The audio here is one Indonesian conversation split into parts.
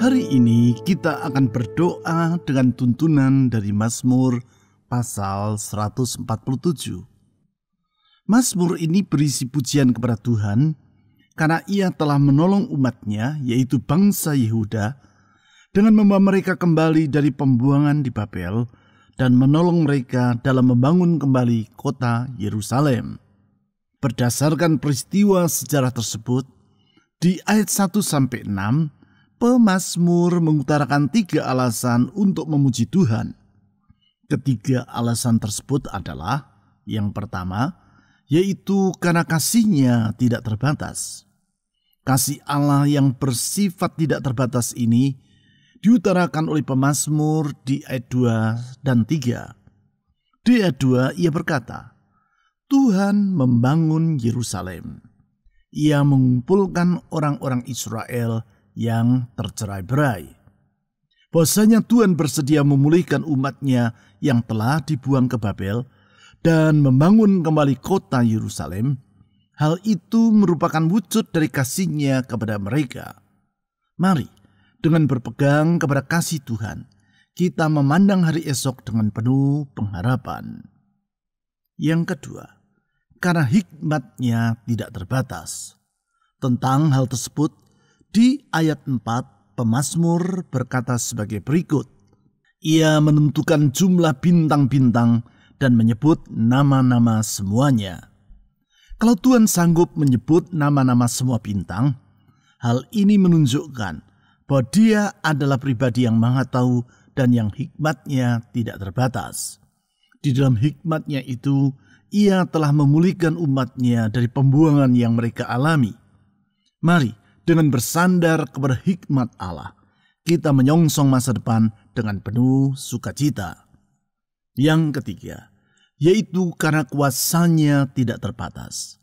Hari ini kita akan berdoa dengan tuntunan dari Mazmur pasal 147. Mazmur ini berisi pujian kepada Tuhan karena Ia telah menolong umatnya, yaitu bangsa Yehuda, dengan membawa mereka kembali dari pembuangan di Babel dan menolong mereka dalam membangun kembali kota Yerusalem. Berdasarkan peristiwa sejarah tersebut, di ayat 1-6, pemazmur mengutarakan 3 alasan untuk memuji Tuhan. Ketiga alasan tersebut adalah, yang pertama, yaitu karena kasih-Nya tidak terbatas. Kasih Allah yang bersifat tidak terbatas ini diutarakan oleh pemazmur di ayat 2 dan 3. Di ayat 2 ia berkata, Tuhan membangun Yerusalem. Ia mengumpulkan orang-orang Israel yang tercerai-berai. Bahwasanya Tuhan bersedia memulihkan umat-Nya yang telah dibuang ke Babel dan membangun kembali kota Yerusalem. Hal itu merupakan wujud dari kasih-Nya kepada mereka. Mari, dengan berpegang kepada kasih Tuhan, kita memandang hari esok dengan penuh pengharapan. Yang kedua, karena hikmat-Nya tidak terbatas. Tentang hal tersebut, di ayat 4, pemazmur berkata sebagai berikut. Ia menentukan jumlah bintang-bintang dan menyebut nama-nama semuanya. Kalau Tuhan sanggup menyebut nama-nama semua bintang, hal ini menunjukkan bahwa Dia adalah pribadi yang maha tahu dan yang hikmat-Nya tidak terbatas. Di dalam hikmat-Nya itu, Ia telah memulihkan umat-Nya dari pembuangan yang mereka alami. Mari, dengan bersandar kepada hikmat Allah, kita menyongsong masa depan dengan penuh sukacita. Yang ketiga, yaitu karena kuasa-Nya tidak terbatas.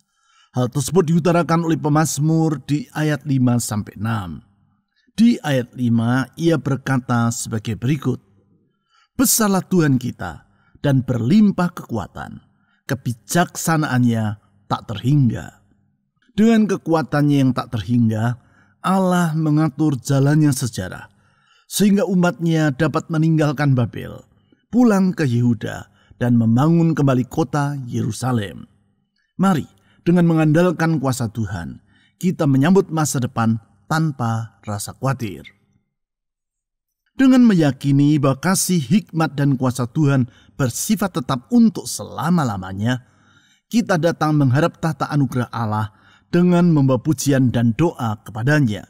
Hal tersebut diutarakan oleh pemazmur di ayat 5-6. Di ayat 5 ia berkata sebagai berikut. Besarlah Tuhan kita dan berlimpah kekuatan, kebijaksanaan-Nya tak terhingga. Dengan kekuatan-Nya yang tak terhingga, Allah mengatur jalannya sejarah, sehingga umat-Nya dapat meninggalkan Babel, pulang ke Yehuda, dan membangun kembali kota Yerusalem. Mari, dengan mengandalkan kuasa Tuhan, kita menyambut masa depan tanpa rasa khawatir. Dengan meyakini bahwa kasih, hikmat, dan kuasa Tuhan bersifat tetap untuk selama-lamanya, kita datang mengharap tahta anugerah Allah dengan membawa pujian dan doa kepadanya.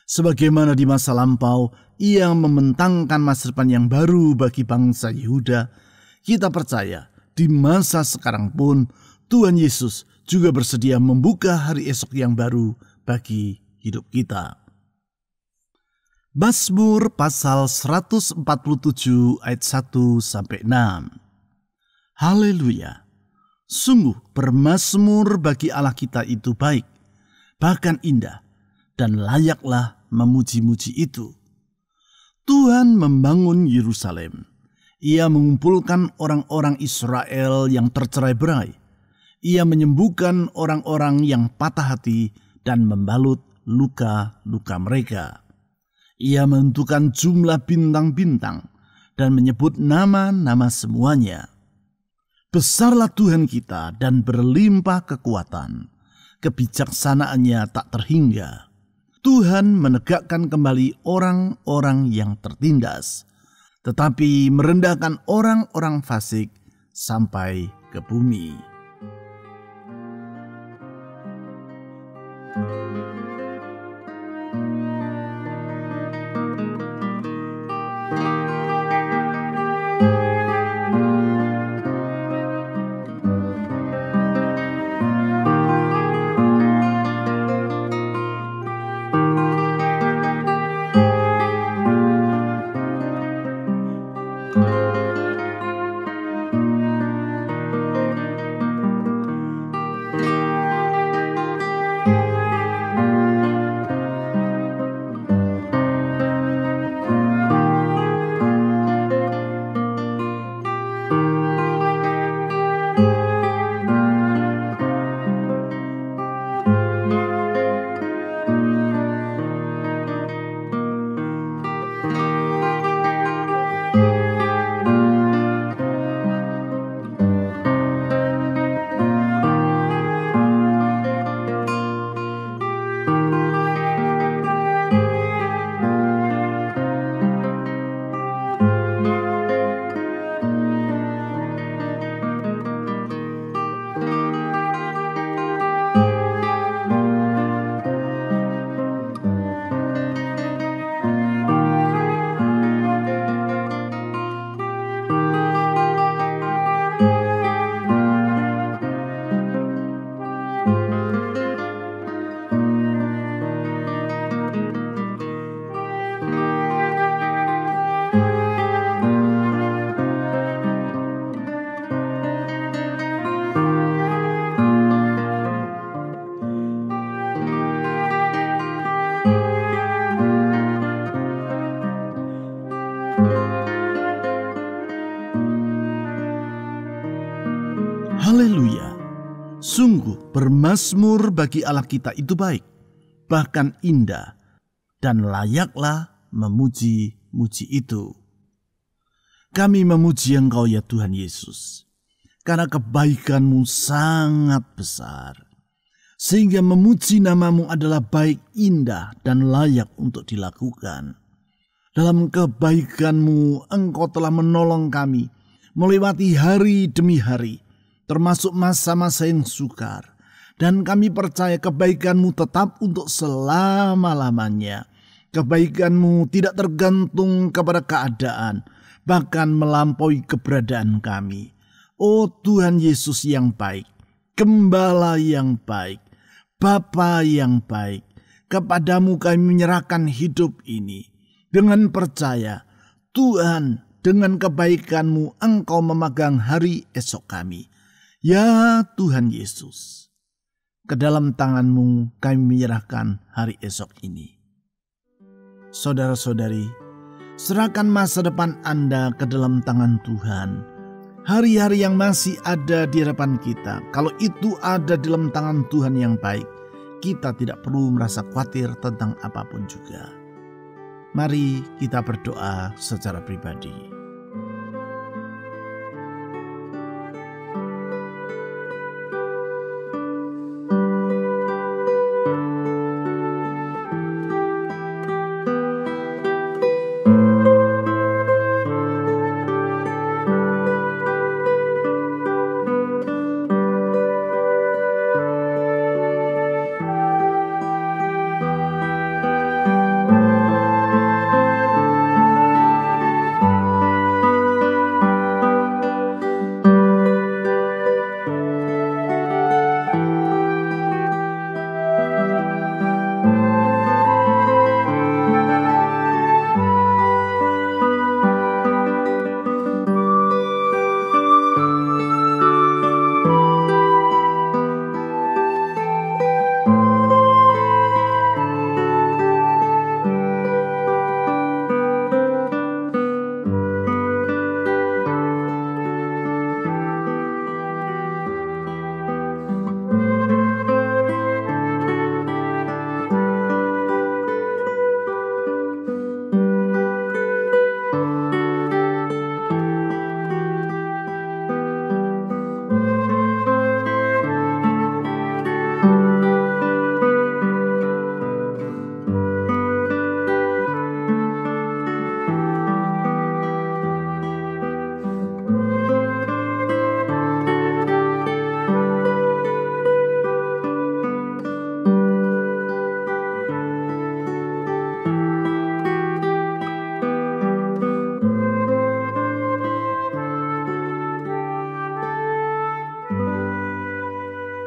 Sebagaimana di masa lampau, Ia membentangkan masa depan yang baru bagi bangsa Yehuda, kita percaya di masa sekarang pun Tuhan Yesus juga bersedia membuka hari esok yang baru bagi hidup kita. Mazmur pasal 147 ayat 1-6. Haleluya! Sungguh bermazmur bagi Allah kita itu baik, bahkan indah, dan layaklah memuji-muji itu. Tuhan membangun Yerusalem. Ia mengumpulkan orang-orang Israel yang tercerai-berai. Ia menyembuhkan orang-orang yang patah hati dan membalut luka-luka mereka. Ia menentukan jumlah bintang-bintang dan menyebut nama-nama semuanya. Besarlah Tuhan kita dan berlimpah kekuatan. Kebijaksanaannya tak terhingga. Tuhan menegakkan kembali orang-orang yang tertindas, tetapi merendahkan orang-orang fasik sampai ke bumi. Haleluya! Sungguh bermazmur bagi Allah kita itu baik, bahkan indah, dan layaklah memuji-muji itu. Kami memuji Engkau ya Tuhan Yesus, karena kebaikan-Mu sangat besar, sehingga memuji nama-Mu adalah baik, indah, dan layak untuk dilakukan. Dalam kebaikan-Mu Engkau telah menolong kami melewati hari demi hari, termasuk masa-masa yang sukar. Dan kami percaya kebaikan-Mu tetap untuk selama-lamanya. Kebaikan-Mu tidak tergantung kepada keadaan, bahkan melampaui keberadaan kami. Oh Tuhan Yesus yang baik, Gembala yang baik, Bapa yang baik, kepadamu kami menyerahkan hidup ini. Dengan percaya, Tuhan, dengan kebaikan-Mu Engkau memegang hari esok kami. Ya Tuhan Yesus, ke dalam tangan-Mu kami menyerahkan hari esok ini. Saudara-saudari, serahkan masa depan Anda ke dalam tangan Tuhan. Hari-hari yang masih ada di hadapan kita, kalau itu ada di dalam tangan Tuhan yang baik, kita tidak perlu merasa khawatir tentang apapun juga. Mari kita berdoa secara pribadi.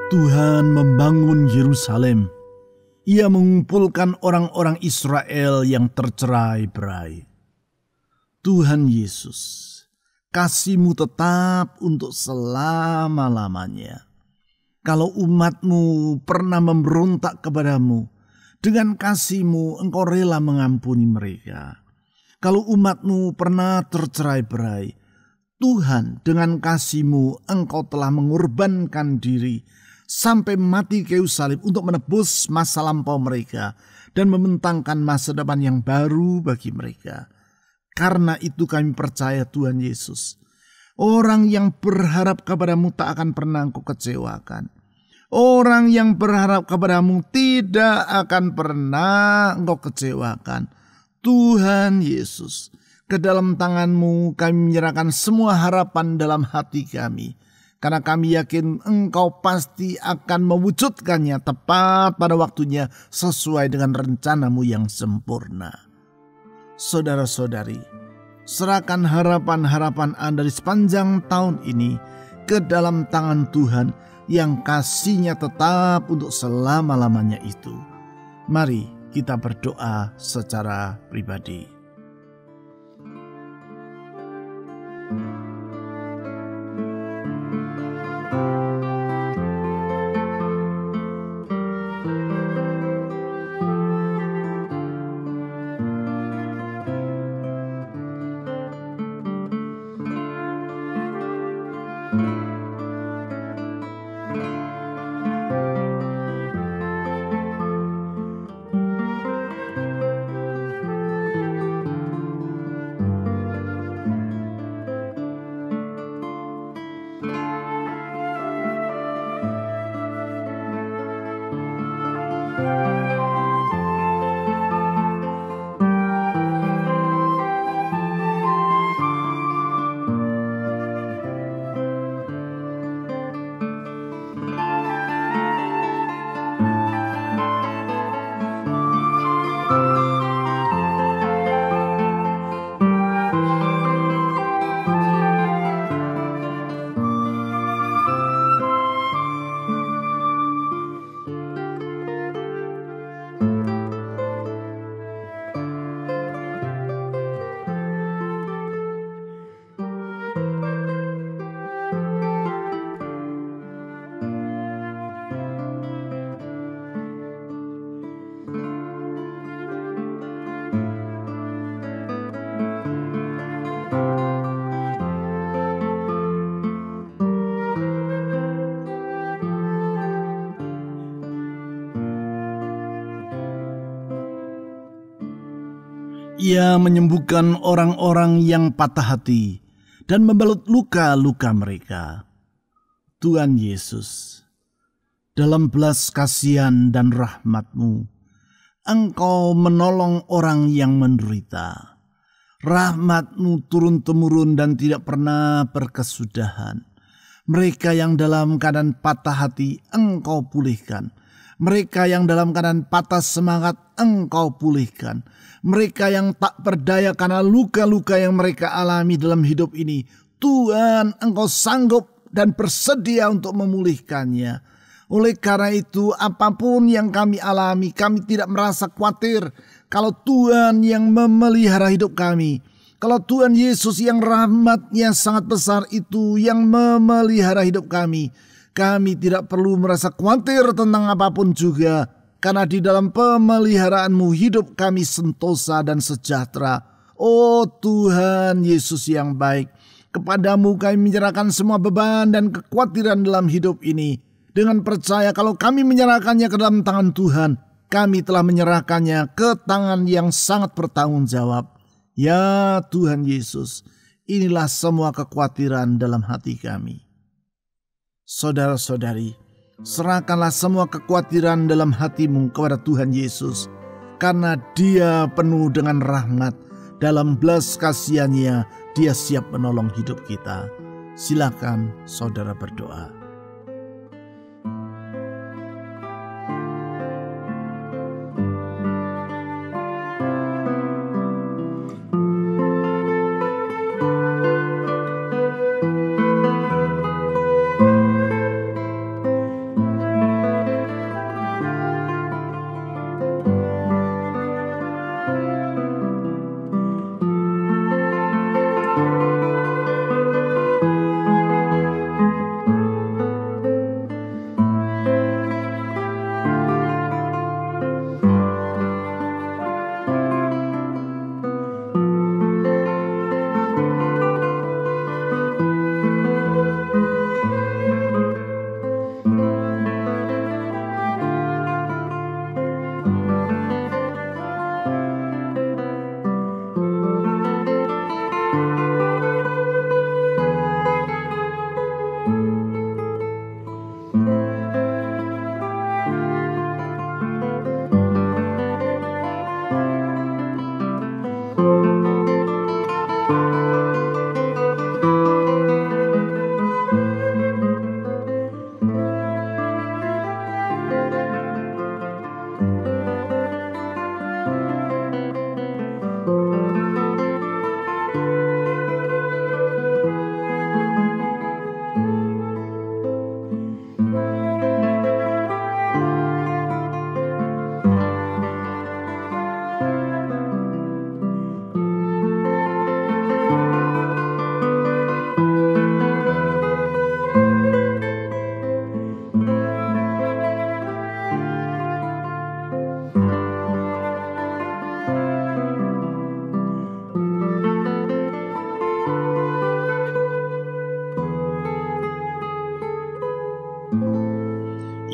Tuhan membangun Yerusalem. Ia mengumpulkan orang-orang Israel yang tercerai-berai. Tuhan Yesus, kasih-Mu tetap untuk selama-lamanya. Kalau umat-Mu pernah memberontak kepada-Mu, dengan kasih-Mu Engkau rela mengampuni mereka. Kalau umat-Mu pernah tercerai-berai, Tuhan dengan kasih-Mu Engkau telah mengorbankan diri sampai mati kayu salib untuk menebus masa lampau mereka dan membentangkan masa depan yang baru bagi mereka. Karena itu kami percaya Tuhan Yesus, orang yang berharap kepada-Mu tak akan pernah Engkau kecewakan. Orang yang berharap kepada-Mu tidak akan pernah Engkau kecewakan. Tuhan Yesus, ke dalam tangan-Mu kami menyerahkan semua harapan dalam hati kami. Karena kami yakin Engkau pasti akan mewujudkannya tepat pada waktunya sesuai dengan rencana-Mu yang sempurna. Saudara-saudari, serahkan harapan-harapan Anda di sepanjang tahun ini ke dalam tangan Tuhan yang kasih-Nya tetap untuk selama-lamanya itu. Mari kita berdoa secara pribadi. Ia menyembuhkan orang-orang yang patah hati dan membalut luka-luka mereka. Tuhan Yesus, dalam belas kasihan dan rahmat-Mu, Engkau menolong orang yang menderita. Rahmat-Mu turun-temurun dan tidak pernah berkesudahan. Mereka yang dalam keadaan patah hati, Engkau pulihkan. Mereka yang dalam keadaan patah semangat, Engkau pulihkan. Mereka yang tak berdaya karena luka-luka yang mereka alami dalam hidup ini, Tuhan, Engkau sanggup dan bersedia untuk memulihkannya. Oleh karena itu, apapun yang kami alami, kami tidak merasa khawatir. Kalau Tuhan yang memelihara hidup kami, kalau Tuhan Yesus yang rahmat-Nya sangat besar itu yang memelihara hidup kami tidak perlu merasa khawatir tentang apapun juga. Karena di dalam pemeliharaan-Mu hidup kami sentosa dan sejahtera. Oh Tuhan Yesus yang baik, kepada-Mu kami menyerahkan semua beban dan kekhawatiran dalam hidup ini. Dengan percaya kalau kami menyerahkannya ke dalam tangan Tuhan, kami telah menyerahkannya ke tangan yang sangat bertanggung jawab. Ya Tuhan Yesus, inilah semua kekhawatiran dalam hati kami. Saudara-saudari, serahkanlah semua kekhawatiran dalam hatimu kepada Tuhan Yesus, karena Dia penuh dengan rahmat. Dalam belas kasihan-Nya, Dia siap menolong hidup kita. Silakan saudara berdoa.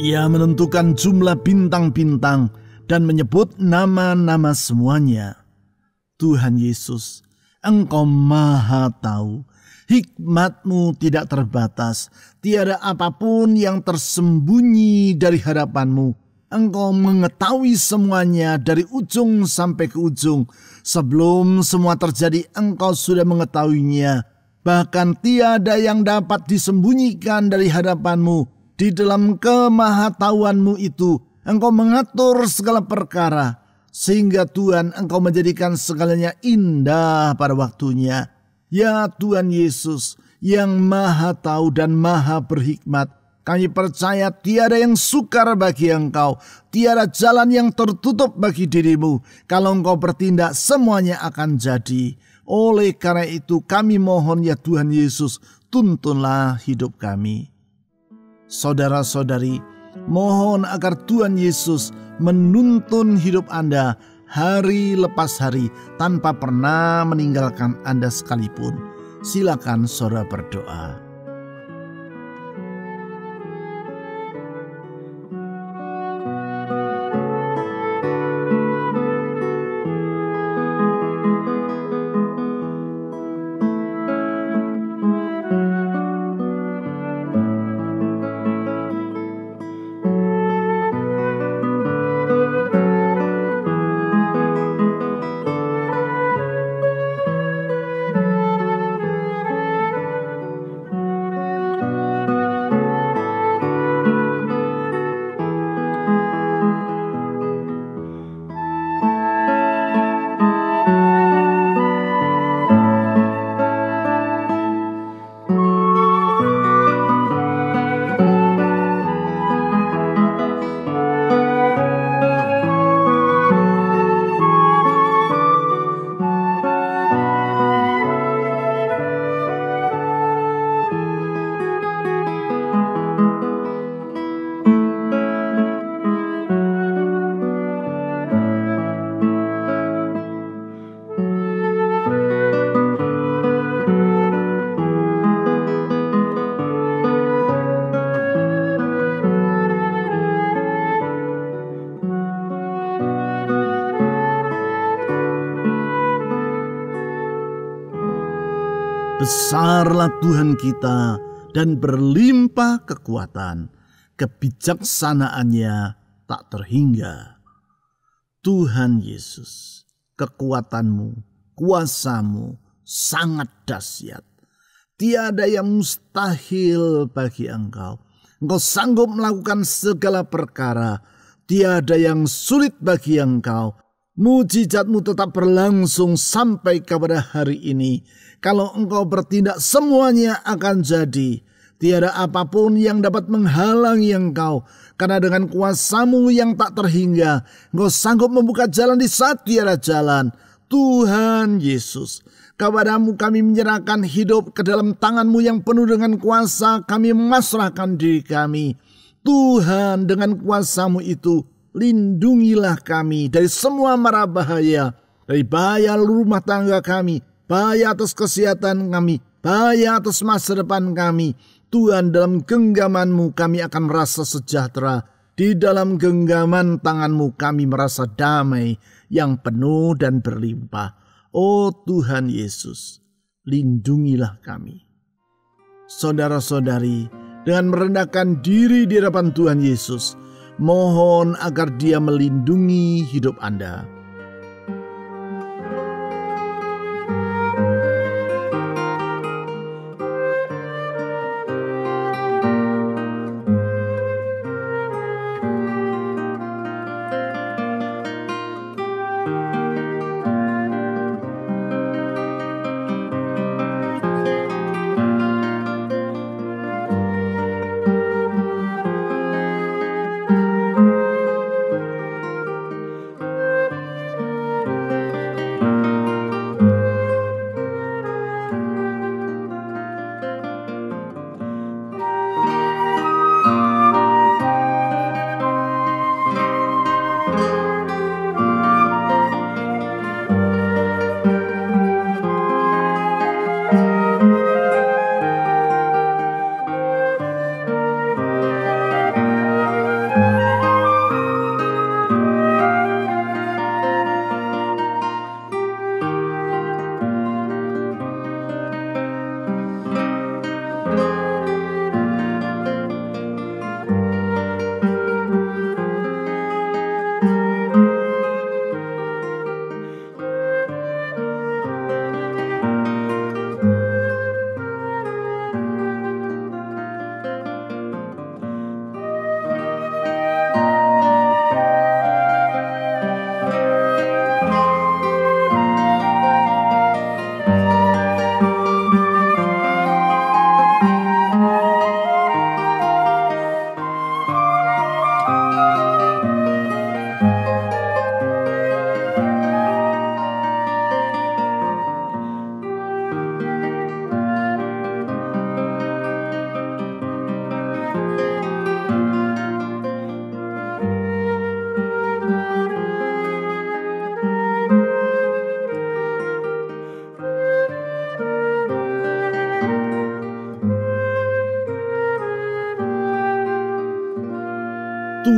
Ia menentukan jumlah bintang-bintang dan menyebut nama-nama semuanya. Tuhan Yesus, Engkau Maha Tahu. Hikmat-Mu tidak terbatas. Tiada apapun yang tersembunyi dari hadapan-Mu. Engkau mengetahui semuanya dari ujung sampai ke ujung. Sebelum semua terjadi, Engkau sudah mengetahuinya. Bahkan tiada yang dapat disembunyikan dari hadapan-Mu. Di dalam kemahatauan-Mu itu, Engkau mengatur segala perkara. Sehingga Tuhan, Engkau menjadikan segalanya indah pada waktunya. Ya Tuhan Yesus, yang Maha Tahu dan Maha Berhikmat, kami percaya tiada yang sukar bagi Engkau, tiada jalan yang tertutup bagi diri-Mu. Kalau Engkau bertindak, semuanya akan jadi. Oleh karena itu kami mohon ya Tuhan Yesus, tuntunlah hidup kami. Saudara-saudari, mohon agar Tuhan Yesus menuntun hidup Anda hari lepas hari tanpa pernah meninggalkan Anda sekalipun. Silakan saudara berdoa. Besarlah Tuhan kita dan berlimpah kekuatan, kebijaksanaannya tak terhingga. Tuhan Yesus, kekuatan-Mu, kuasa-Mu sangat dahsyat. Tiada yang mustahil bagi Engkau. Engkau sanggup melakukan segala perkara. Tiada yang sulit bagi Engkau. Mujizat-Mu tetap berlangsung sampai kepada hari ini. Kalau Engkau bertindak, semuanya akan jadi. Tiada apapun yang dapat menghalangi Engkau. Karena dengan kuasa-Mu yang tak terhingga, Engkau sanggup membuka jalan di saat tiada jalan. Tuhan Yesus, kepada-Mu kami menyerahkan hidup, ke dalam tangan-Mu yang penuh dengan kuasa. Kami memasrahkan diri kami. Tuhan, dengan kuasa-Mu itu, lindungilah kami dari semua mara bahaya. Dari bahaya rumah tangga kami, bahaya atas kesehatan kami, bahaya atas masa depan kami. Tuhan, dalam genggaman-Mu kami akan merasa sejahtera. Di dalam genggaman tangan-Mu kami merasa damai yang penuh dan berlimpah. Oh Tuhan Yesus, lindungilah kami. Saudara-saudari, dengan merendahkan diri di hadapan Tuhan Yesus, mohon agar Dia melindungi hidup Anda.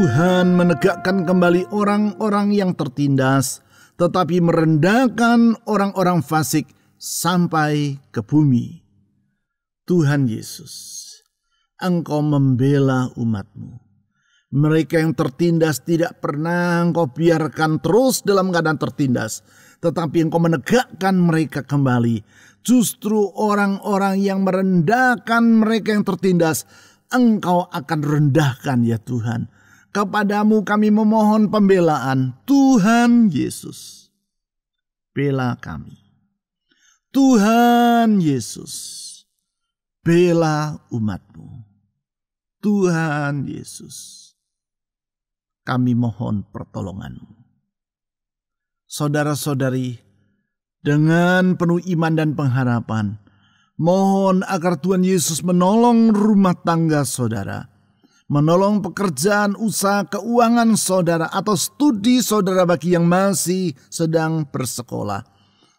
Tuhan menegakkan kembali orang-orang yang tertindas, tetapi merendahkan orang-orang fasik sampai ke bumi. Tuhan Yesus, Engkau membela umat-Mu. Mereka yang tertindas tidak pernah Engkau biarkan terus dalam keadaan tertindas, tetapi Engkau menegakkan mereka kembali. Justru orang-orang yang merendahkan mereka yang tertindas, Engkau akan rendahkan ya Tuhan. Kepadamu kami memohon pembelaan. Tuhan Yesus, bela kami. Tuhan Yesus, bela umat-Mu. Tuhan Yesus, kami mohon pertolongan-Mu. Saudara-saudari, dengan penuh iman dan pengharapan, mohon agar Tuhan Yesus menolong rumah tangga saudara, menolong pekerjaan, usaha, keuangan saudara, atau studi saudara bagi yang masih sedang bersekolah.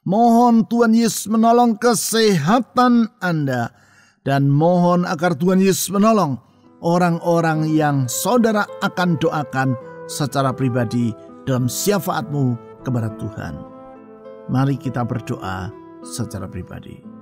Mohon Tuhan Yesus menolong kesehatan Anda, dan mohon agar Tuhan Yesus menolong orang-orang yang saudara akan doakan secara pribadi dalam syafaat-Mu kepada Tuhan. Mari kita berdoa secara pribadi.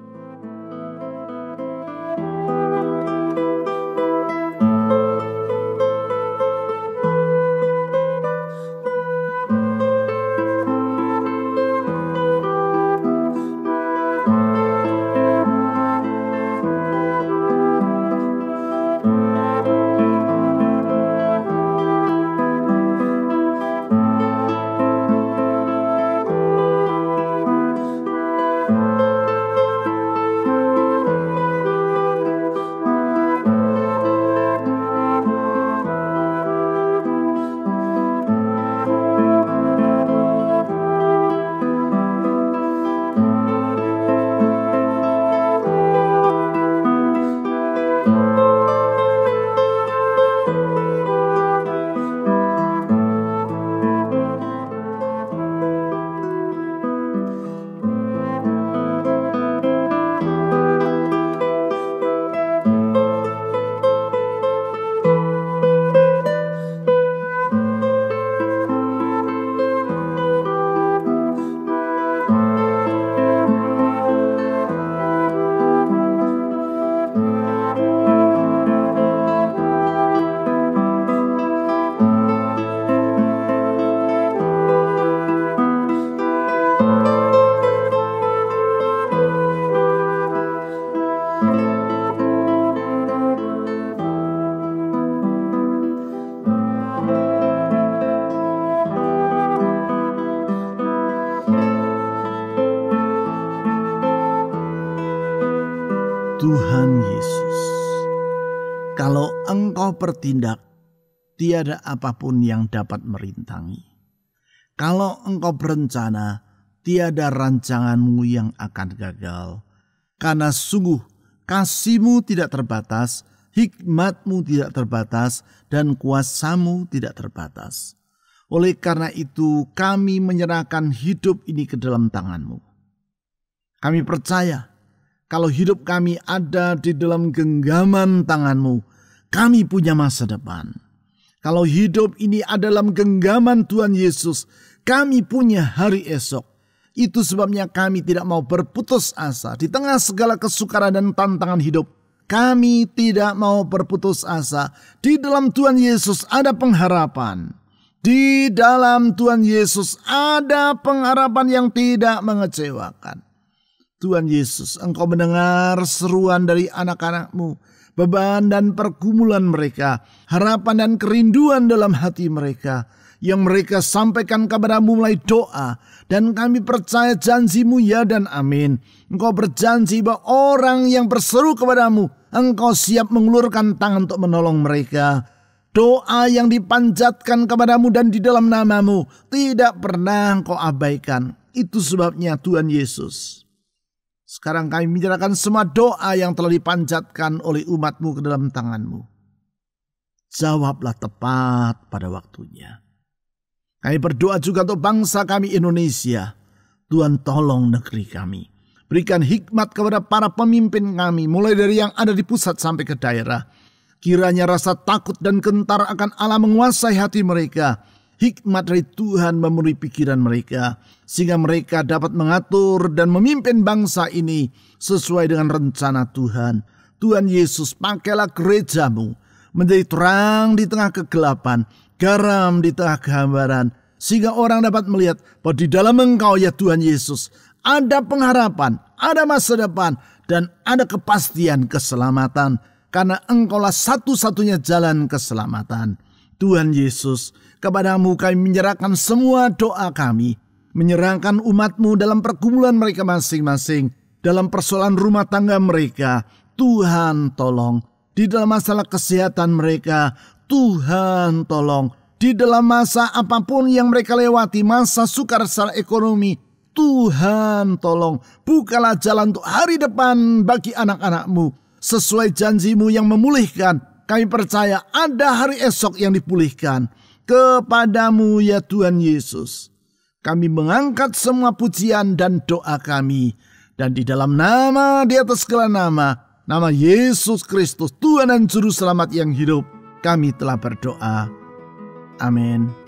Tuhan Yesus, kalau Engkau bertindak, tiada apapun yang dapat merintangi. Kalau Engkau berencana, tiada rancangan-Mu yang akan gagal. Karena sungguh kasih-Mu tidak terbatas, hikmat-Mu tidak terbatas, dan kuasa-Mu tidak terbatas. Oleh karena itu, kami menyerahkan hidup ini ke dalam tangan-Mu. Kami percaya, kalau hidup kami ada di dalam genggaman tangan-Mu, kami punya masa depan. Kalau hidup ini ada dalam genggaman Tuhan Yesus, kami punya hari esok. Itu sebabnya kami tidak mau berputus asa. Di tengah segala kesukaran dan tantangan hidup, kami tidak mau berputus asa. Di dalam Tuhan Yesus ada pengharapan. Di dalam Tuhan Yesus ada pengharapan yang tidak mengecewakan. Tuhan Yesus, Engkau mendengar seruan dari anak-anak-Mu, beban dan pergumulan mereka, harapan dan kerinduan dalam hati mereka, yang mereka sampaikan kepada-Mu melalui doa, dan kami percaya janji-Mu ya dan amin. Engkau berjanji bahwa orang yang berseru kepada-Mu, Engkau siap mengulurkan tangan untuk menolong mereka. Doa yang dipanjatkan kepada-Mu dan di dalam nama-Mu tidak pernah Engkau abaikan. Itu sebabnya Tuhan Yesus, sekarang kami menyerahkan semua doa yang telah dipanjatkan oleh umat-Mu ke dalam tangan-Mu. Jawablah tepat pada waktunya. Kami berdoa juga untuk bangsa kami Indonesia. Tuhan tolong negeri kami. Berikan hikmat kepada para pemimpin kami, mulai dari yang ada di pusat sampai ke daerah. Kiranya rasa takut dan gentar akan Allah menguasai hati mereka. Hikmat dari Tuhan memenuhi pikiran mereka, sehingga mereka dapat mengatur dan memimpin bangsa ini sesuai dengan rencana Tuhan. Tuhan Yesus, pakailah gerejamu menjadi terang di tengah kegelapan, garam di tengah kehambaran, sehingga orang dapat melihat bahwa di dalam Engkau ya Tuhan Yesus ada pengharapan, ada masa depan, dan ada kepastian keselamatan. Karena Engkaulah satu-satunya jalan keselamatan. Tuhan Yesus, kepadamu kami menyerahkan semua doa kami. Menyerahkan umat-Mu dalam pergumulan mereka masing-masing. Dalam persoalan rumah tangga mereka. Tuhan tolong. Di dalam masalah kesehatan mereka. Tuhan tolong. Di dalam masa apapun yang mereka lewati. Masa sukar secara ekonomi. Tuhan tolong. Bukalah jalan untuk hari depan bagi anak-anak-Mu. Sesuai janji-Mu yang memulihkan, kami percaya ada hari esok yang dipulihkan. Kepadamu ya Tuhan Yesus, kami mengangkat semua pujian dan doa kami. Dan di dalam nama, di atas segala nama Yesus Kristus, Tuhan dan Juru Selamat yang hidup, kami telah berdoa. Amin.